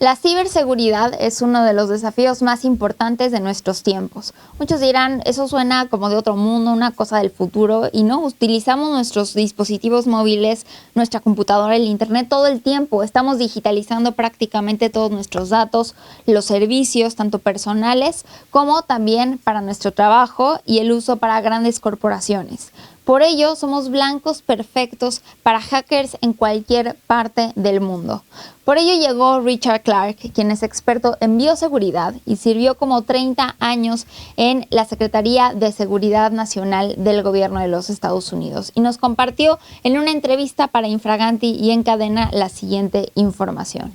La ciberseguridad es uno de los desafíos más importantes de nuestros tiempos. Muchos dirán, eso suena como de otro mundo, una cosa del futuro, y no, utilizamos nuestros dispositivos móviles, nuestra computadora, el internet todo el tiempo. Estamos digitalizando prácticamente todos nuestros datos, los servicios, tanto personales como también para nuestro trabajo y el uso para grandes corporaciones. Por ello, somos blancos perfectos para hackers en cualquier parte del mundo. Por ello llegó Richard Clark, quien es experto en bioseguridad y sirvió como 30 años en la Secretaría de Seguridad Nacional del Gobierno de los Estados Unidos. Y nos compartió en una entrevista para Infraganti y En Cadena la siguiente información.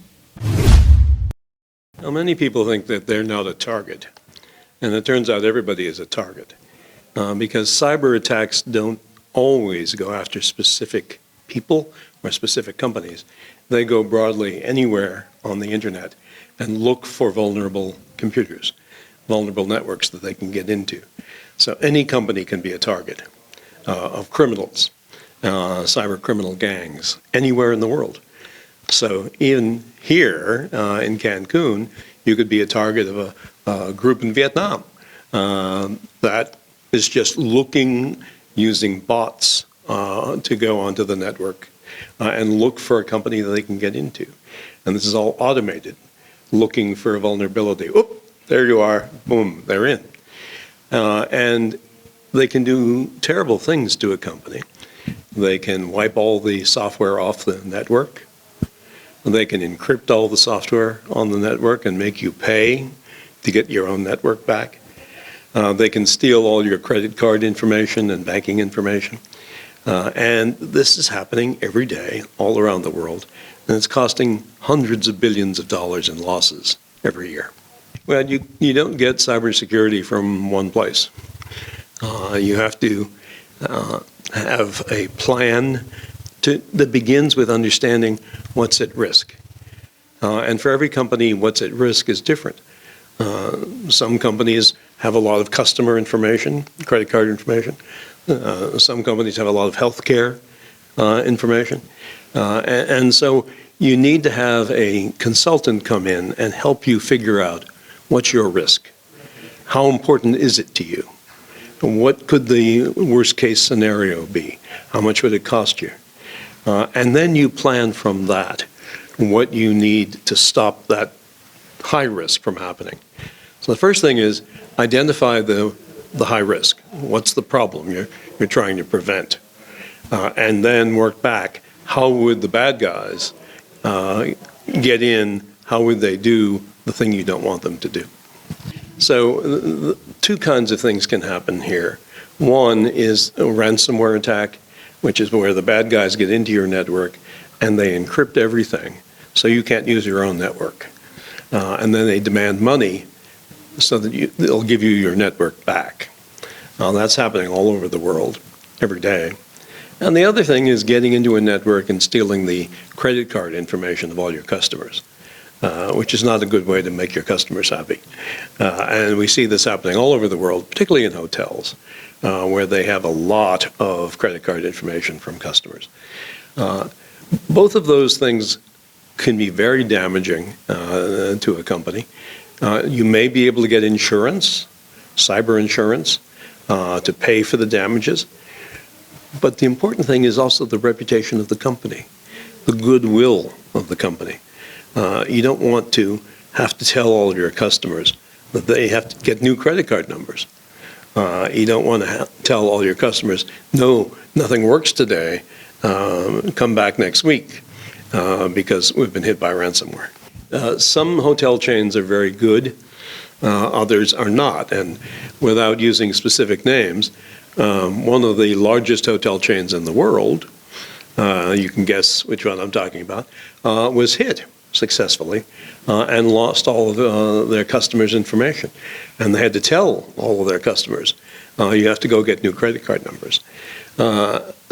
Well, many people think that they're not a target, and it turns out everybody is a target. Because cyber attacks don't always go after specific people or specific companies. They go broadly anywhere on the internet and look for vulnerable computers, vulnerable networks that they can get into. So any company can be a target of criminals, cyber criminal gangs, anywhere in the world. So even here in Cancun, you could be a target of a group in Vietnam that is just looking, using bots to go onto the network and look for a company that they can get into. And this is all automated, looking for a vulnerability. Oop, there you are, boom, they're in. And they can do terrible things to a company. They can wipe all the software off the network. They can encrypt all the software on the network and make you pay to get your own network back. They can steal all your credit card information and banking information. And this is happening every day all around the world. And it's costing hundreds of billions of dollars in losses every year. Well, you don't get cybersecurity from one place. You have to have a plan that begins with understanding what's at risk. And for every company, what's at risk is different. Some companies have a lot of customer information, credit card information. Some companies have a lot of healthcare information. And so you need to have a consultant come in and help you figure out what's your risk. How important is it to you? What could the worst case scenario be? How much would it cost you? And then you plan from that what you need to stop that high risk from happening. So the first thing is identify the high risk. What's the problem you're trying to prevent? And then work back. How would the bad guys get in? How would they do the thing you don't want them to do? So two kinds of things can happen here. One is a ransomware attack, which is where the bad guys get into your network and they encrypt everything so you can't use your own network. And then they demand money so that they'll give you your network back. That's happening all over the world every day. And the other thing is getting into a network and stealing the credit card information of all your customers, which is not a good way to make your customers happy. And we see this happening all over the world, particularly in hotels, where they have a lot of credit card information from customers. Both of those things can be very damaging to a company. You may be able to get insurance, cyber insurance, to pay for the damages. But the important thing is also the reputation of the company, the goodwill of the company. You don't want to have to tell all of your customers that they have to get new credit card numbers. You don't want to tell all your customers, no, nothing works today, come back next week, because we've been hit by ransomware. Some hotel chains are very good, others are not, and without using specific names, one of the largest hotel chains in the world, you can guess which one I'm talking about, was hit successfully and lost all of their customers' information. And they had to tell all of their customers, you have to go get new credit card numbers.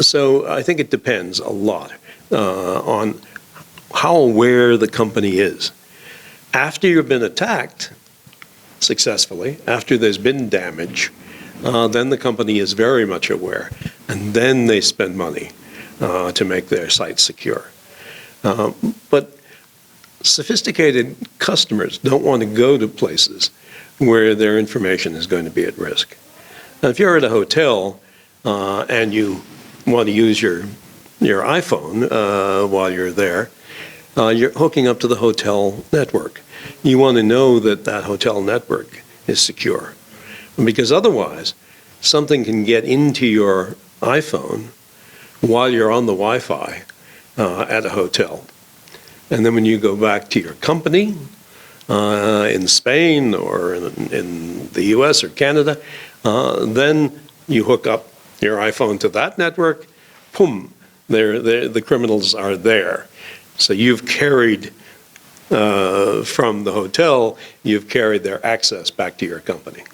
So I think it depends a lot on how aware the company is. After you've been attacked successfully, after there's been damage, then the company is very much aware, and then they spend money to make their site secure. But sophisticated customers don't want to go to places where their information is going to be at risk. Now, if you're at a hotel and you want to use your iPhone while you're there, you're hooking up to the hotel network. You want to know that that hotel network is secure, because otherwise something can get into your iPhone while you're on the Wi-Fi at a hotel. And then when you go back to your company in Spain or in the US or Canada, then you hook up your iPhone to that network, boom, the criminals are there. So you've carried from the hotel, you've carried their access back to your company.